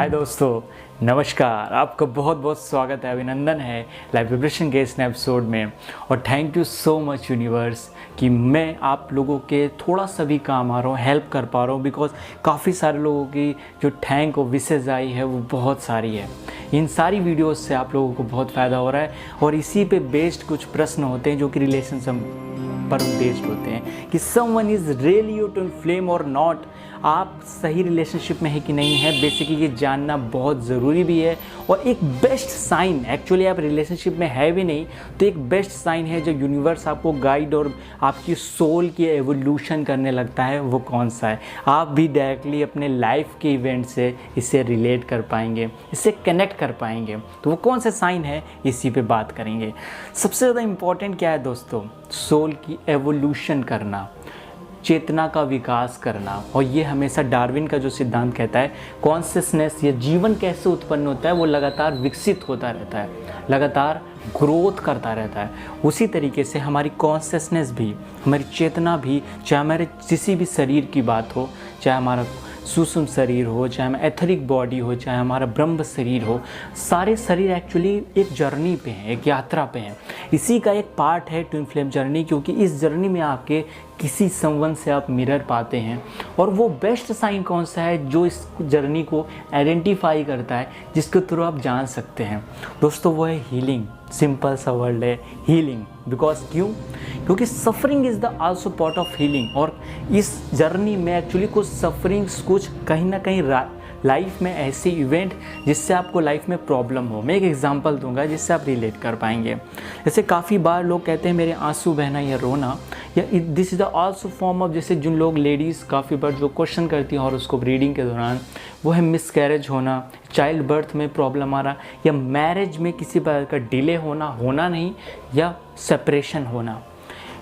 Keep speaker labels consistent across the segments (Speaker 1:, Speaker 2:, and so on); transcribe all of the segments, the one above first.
Speaker 1: हाय दोस्तों, नमस्कार। आपका बहुत बहुत स्वागत है, अभिनंदन है लाइव विब्रेशन के इस एपिसोड में। और thank you so much universe कि मैं आप लोगों के थोड़ा सा भी काम आ रहा हूँ, हेल्प कर पा रहा हूँ। बिकॉज काफ़ी सारे लोगों की जो थैंक और विशेज़ आई है वो बहुत सारी है। इन सारी वीडियोस से आप लोगों को बहुत फ़ायदा हो रहा है और इसी पे बेस्ड कुछ प्रश्न होते हैं जो कि रिलेशनशिप पर बेस्ड होते हैं कि someone is really you to flame और नॉट। आप सही रिलेशनशिप में है कि नहीं है, बेसिकली ये जानना बहुत ज़रूरी भी है। और एक बेस्ट साइन, एक्चुअली आप रिलेशनशिप में है भी नहीं तो एक बेस्ट साइन है जो यूनिवर्स आपको गाइड और आपकी सोल की एवोल्यूशन करने लगता है, वो कौन सा है। आप भी डायरेक्टली अपने लाइफ के इवेंट से इससे रिलेट कर पाएंगे, इससे कनेक्ट कर पाएंगे। तो वो कौन सा साइन है, इसी पे बात करेंगे। सबसे ज़्यादा इम्पॉर्टेंट क्या है दोस्तों, सोल की एवोल्यूशन करना, चेतना का विकास करना। और ये हमेशा डार्विन का जो सिद्धांत कहता है, कॉन्शियसनेस या जीवन कैसे उत्पन्न होता है, वो लगातार विकसित होता रहता है, लगातार ग्रोथ करता रहता है। उसी तरीके से हमारी कॉन्शियसनेस भी, हमारी चेतना भी, चाहे हमारे किसी भी शरीर की बात हो, चाहे हमारा सूक्ष्म शरीर हो, चाहे हमारा एथरिक बॉडी हो, चाहे हमारा ब्रह्म शरीर हो, सारे शरीर एक्चुअली एक जर्नी पे हैं, एक यात्रा पे हैं। इसी का एक पार्ट है ट्विन फ्लेम जर्नी, क्योंकि इस जर्नी में आपके किसी संबंध से आप मिरर पाते हैं। और वो बेस्ट साइन कौन सा है जो इस जर्नी को आइडेंटिफाई करता है, जिसके थ्रू आप जान सकते हैं दोस्तों, वो है हीलिंग। सिंपल सा वर्ड है हीलिंग। बिकॉज क्योंकि suffering is the also part of healing. और इस जर्नी में एक्चुअली कुछ सफरिंग्स, कुछ कहीं ना कहीं लाइफ में ऐसे इवेंट जिससे आपको लाइफ में प्रॉब्लम हो। मैं एक एग्जांपल दूंगा जिससे आप रिलेट कर पाएंगे। जैसे काफ़ी बार लोग कहते हैं मेरे आंसू बहना या रोना, या this is the also form of, जैसे जिन लोग लेडीज़ काफ़ी बार जो क्वेश्चन करती हैं हॉरोस्कोप रीडिंग के दौरान, वो है मिसकैरेज होना, चाइल्ड बर्थ में प्रॉब्लम आ रहा, या मैरिज में किसी प्रकार का डिले होना नहीं, या सेपरेशन होना।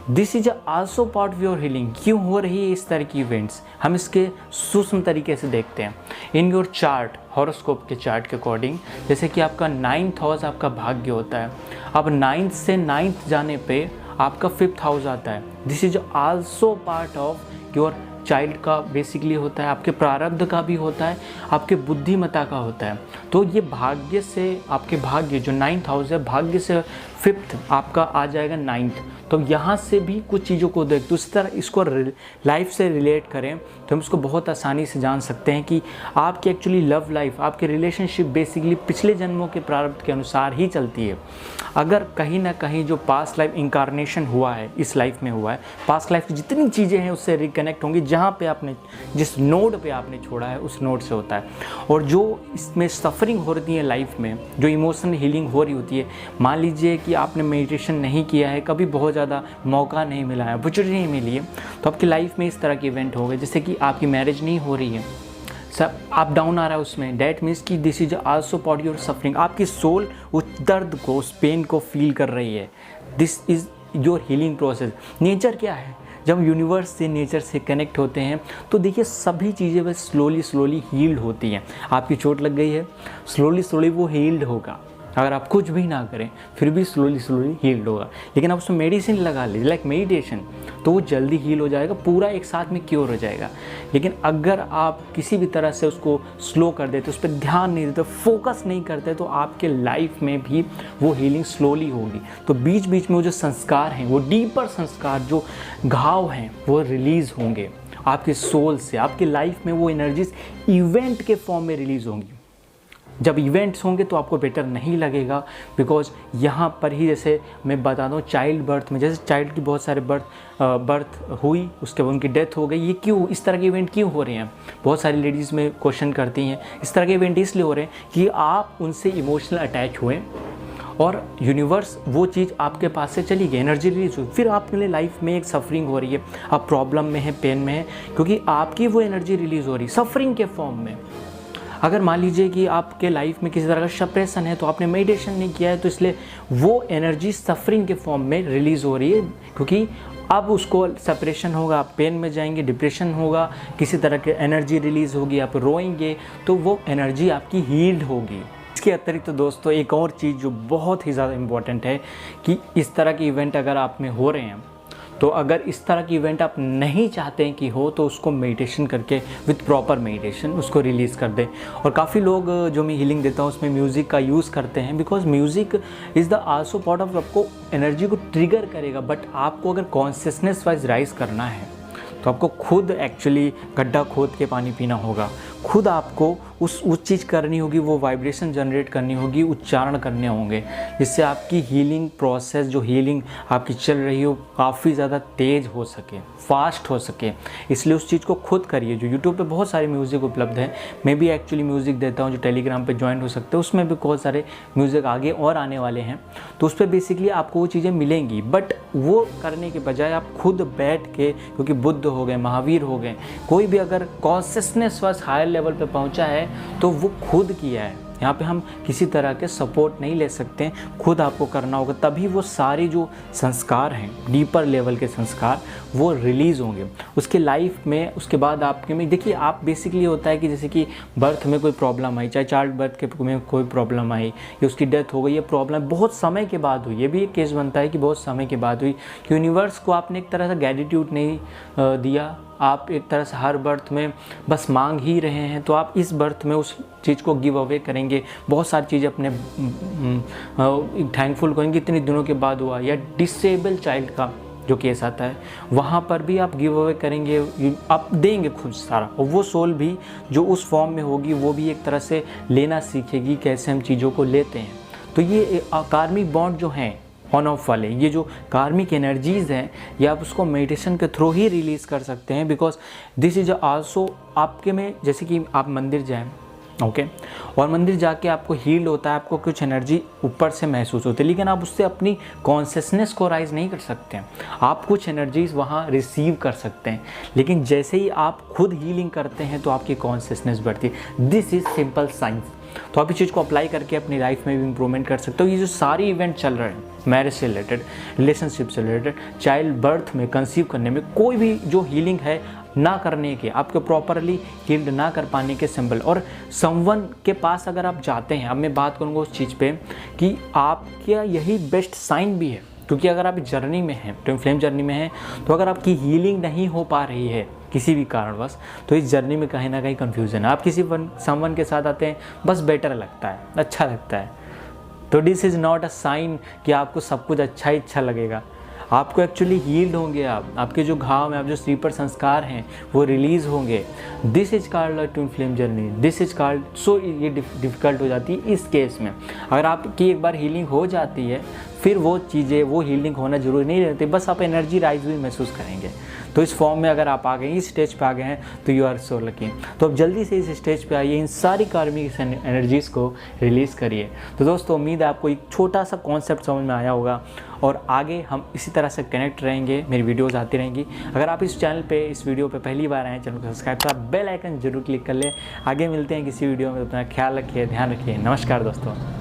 Speaker 1: This is also part of your healing. क्यों हो रही है इस तरह की इवेंट्स, हम इसके सूक्ष्म तरीके से देखते हैं। इन योर चार्ट, हॉरोस्कोप के चार्ट के अकॉर्डिंग, जैसे कि आपका 9th हाउस आपका भाग्य होता है। अब 9th से 9th जाने पे आपका 5th हाउस आता है। This is also part of your child का, बेसिकली होता है आपके प्रारब्ध का भी होता है, आपके बुद्धिमत्ता का होता है। तो ये भाग्य से, आपके भाग्य जो 9th हाउस है, भाग्य से 5th आपका आ जाएगा 9th। तो यहाँ से भी कुछ चीज़ों को देख, तो इस तरह इसको लाइफ से रिलेट करें तो हम इसको बहुत आसानी से जान सकते हैं कि आपकी एक्चुअली लव लाइफ, आपकी रिलेशनशिप बेसिकली पिछले जन्मों के प्रारब्ध के अनुसार ही चलती है। अगर कहीं ना कहीं जो पास्ट लाइफ इंकारनेशन हुआ है, इस लाइफ में हुआ है, पास्ट लाइफ की जितनी चीज़ें हैं उससे रिकनेक्ट होंगी। जहाँ पे आपने, जिस नोड पे आपने छोड़ा है, उस नोड से होता है। और जो इसमें सफरिंग हो रही है लाइफ में, जो इमोशनल हीलिंग हो रही होती है, मान लीजिए कि आपने मेडिटेशन नहीं किया है, कभी बहुत ज़्यादा मौका नहीं मिला है, अपॉर्चुनिटी नहीं मिली है, तो आपकी लाइफ में इस तरह के इवेंट हो गए। जैसे कि आपकी मैरिज नहीं हो रही है, सब अप डाउन आ रहा है उसमें, डैट मीन्स कि this is also part your suffering. आपकी सोल उस दर्द को, उस पेन को फील कर रही है। This is your healing process. Nature क्या है, जब यूनिवर्स से, नेचर से कनेक्ट होते हैं तो देखिए सभी चीज़ें बस स्लोली हील्ड होती हैं। आपकी चोट लग गई है, स्लोली वो हील्ड होगा। अगर आप कुछ भी ना करें फिर भी स्लोली हील्ड होगा। लेकिन आप उसमें मेडिसिन लगा लीजिए, लाइक मेडिटेशन, तो वो जल्दी हील हो जाएगा, पूरा एक साथ में क्योर हो जाएगा। लेकिन अगर आप किसी भी तरह से उसको स्लो कर देते, उस पर ध्यान नहीं देते, फोकस नहीं करते, तो आपके लाइफ में भी वो हीलिंग स्लोली होगी। तो बीच बीच में वो जो संस्कार हैं, वो डीपर संस्कार, जो घाव हैं, वो रिलीज़ होंगे आपके सोल से। आपकी लाइफ में वो एनर्जीज इवेंट के फॉर्म में रिलीज़ होंगी। जब इवेंट्स होंगे तो आपको बेटर नहीं लगेगा। बिकॉज यहाँ पर ही, जैसे मैं बता दूँ, चाइल्ड बर्थ में, जैसे चाइल्ड की बहुत सारे बर्थ हुई, उसके बाद उनकी डेथ हो गई, ये क्यों, इस तरह के इवेंट क्यों हो रहे हैं। बहुत सारी लेडीज़ में क्वेश्चन करती हैं, इस तरह के इवेंट इसलिए हो रहे हैं कि आप उनसे इमोशनल अटैच हुए और यूनिवर्स वो चीज़ आपके पास से चली गई, एनर्जी रिलीज हुई, फिर आपके लिए लाइफ में एक सफरिंग हो रही है, आप प्रॉब्लम में है, पेन में है, क्योंकि आपकी वो एनर्जी रिलीज़ हो रही है सफरिंग के फॉर्म में। अगर मान लीजिए कि आपके लाइफ में किसी तरह का सेपरेशन है, तो आपने मेडिटेशन नहीं किया है, तो इसलिए वो एनर्जी सफरिंग के फॉर्म में रिलीज़ हो रही है, क्योंकि अब उसको सेपरेशन होगा, आप पेन में जाएंगे, डिप्रेशन होगा, किसी तरह की एनर्जी रिलीज़ होगी, आप रोएंगे, तो वो एनर्जी आपकी हील्ड होगी। इसके अतिरिक्त तो दोस्तों एक और चीज़ जो बहुत ही ज़्यादा इम्पॉर्टेंट है कि इस तरह के इवेंट अगर आप में हो रहे हैं तो अगर इस तरह की इवेंट आप नहीं चाहते हैं कि हो तो उसको मेडिटेशन करके विथ प्रॉपर मेडिटेशन उसको रिलीज़ कर दें। और काफ़ी लोग जो मैं हीलिंग देता हूँ उसमें म्यूज़िक का यूज़ करते हैं, because music is the also part of, आपको एनर्जी को ट्रिगर करेगा। बट आपको अगर कॉन्शियसनेस वाइज राइज करना है तो आपको खुद एक्चुअली गड्ढा खोद के पानी पीना होगा, खुद आपको उस चीज़ करनी होगी, वो वाइब्रेशन जनरेट करनी होगी, उच्चारण करने होंगे, जिससे आपकी हीलिंग प्रोसेस, जो हीलिंग आपकी चल रही हो, काफ़ी ज़्यादा तेज़ हो सके, फास्ट हो सके। इसलिए उस चीज़ को खुद करिए। जो यूट्यूब पे बहुत सारे म्यूज़िक उपलब्ध हैं, मैं भी एक्चुअली म्यूज़िक देता हूँ, जो टेलीग्राम पे ज्वाइन हो सकते हैं, उसमें भी बहुत सारे म्यूज़िक आगे और आने वाले हैं, तो उस पर बेसिकली आपको वो चीज़ें मिलेंगी। बट वो करने के बजाय आप खुद बैठ के, क्योंकि बुद्ध हो गए, महावीर हो गए, कोई भी अगर कॉन्शियसनेस वाइज हायर लेवल पे पहुंचा है तो वो खुद किया है। यहाँ पे हम किसी तरह के सपोर्ट नहीं ले सकते हैं, खुद आपको करना होगा, तभी वो सारे जो संस्कार हैं, डीपर लेवल के संस्कार, वो रिलीज़ होंगे उसके लाइफ में। उसके बाद आपके में देखिए, आप बेसिकली होता है कि जैसे कि बर्थ में कोई प्रॉब्लम आई, चाहे चाइल्ड बर्थ के में कोई प्रॉब्लम आई या उसकी डेथ हो गई, ये प्रॉब्लम बहुत समय के बाद हुई, ये भी एक केस बनता है कि बहुत समय के बाद हुई, कि यूनिवर्स को आपने एक तरह से ग्रेटिट्यूड नहीं दिया, आप एक तरह से हर बर्थ में बस मांग ही रहे हैं, तो आप इस बर्थ में उस चीज़ को गिव अवे करेंगे, बहुत सारी चीज़ें अपने थैंकफुल करेंगे इतने दिनों के बाद हुआ। या डिसेबल चाइल्ड का जो केस आता है, वहाँ पर भी आप गिव अवे करेंगे, आप देंगे खुद सारा, और वो सोल भी जो उस फॉर्म में होगी वो भी एक तरह से लेना सीखेगी, कैसे हम चीज़ों को लेते हैं। तो ये कार्मिक बॉन्ड जो हैं ऑन ऑफ वाले, ये जो कार्मिक एनर्जीज़ हैं, ये आप उसको मेडिटेशन के थ्रू ही रिलीज़ कर सकते हैं। बिकॉज दिस इज आल्सो आपके में, जैसे कि आप मंदिर जाएं, ओके, और मंदिर जाके आपको हील होता है, आपको कुछ एनर्जी ऊपर से महसूस होती है, लेकिन आप उससे अपनी कॉन्शियसनेस को राइज नहीं कर सकते हैं। आप कुछ एनर्जीज वहाँ रिसीव कर सकते हैं, लेकिन जैसे ही आप खुद हीलिंग करते हैं तो आपकी कॉन्शियसनेस बढ़ती है। This is simple science. तो आप इस चीज़ को अप्लाई करके अपनी लाइफ में भी इंप्रूवमेंट कर सकते हो। ये जो सारी इवेंट चल रहे हैं, मैरिज से रिलेटेड, रिलेशनशिप से रिलेटेड, चाइल्ड बर्थ में, कंसीव करने में, कोई भी जो हीलिंग है ना करने के, आपको प्रॉपरली हील्ड ना कर पाने के सिंबल, और समवन के पास अगर आप जाते हैं, अब मैं बात करूँगा उस चीज़ पे कि आपका यही बेस्ट साइन भी है, क्योंकि अगर आप जर्नी में हैं, ट्विन फ्लेम जर्नी में हैं, तो अगर आपकी हीलिंग नहीं हो पा रही है किसी भी कारणवश, तो इस जर्नी में कहीं ना कहीं कन्फ्यूज़न है। आप किसी समवन के साथ आते हैं, बस बेटर लगता है, अच्छा लगता है, तो this is not a sign कि आपको सब कुछ अच्छा ही अच्छा लगेगा। आपको एक्चुअली हील्ड होंगे, आपके जो घाव में, आप जो स्लीपर संस्कार हैं वो रिलीज़ होंगे। This is called twin flame journey, this is called. So ये डिफ़िकल्ट हो जाती है इस केस में। अगर आपकी एक बार हीलिंग हो जाती है, फिर वो चीज़ें, वो हीलिंग होना जरूरी नहीं रहती, बस आप एनर्जी राइज भी महसूस करेंगे। तो इस फॉर्म में अगर आप आ गए, इस स्टेज पे आ गए हैं, तो यू आर सो लकी। तो अब जल्दी से इस स्टेज पे आइए, इन सारी कार्मिक एनर्जीज़ को रिलीज़ करिए। तो दोस्तों, उम्मीद है आपको एक छोटा सा कॉन्सेप्ट समझ में आया होगा, और आगे हम इसी तरह से कनेक्ट रहेंगे, मेरी वीडियोज़ आती रहेंगी। अगर आप इस चैनल पे, इस वीडियो पे पहली बार आए, चैनल को सब्सक्राइब कर, बेल आइकन जरूर क्लिक कर लें। आगे मिलते हैं किसी वीडियो में, अपना ख्याल रखिए, ध्यान रखिए। नमस्कार दोस्तों।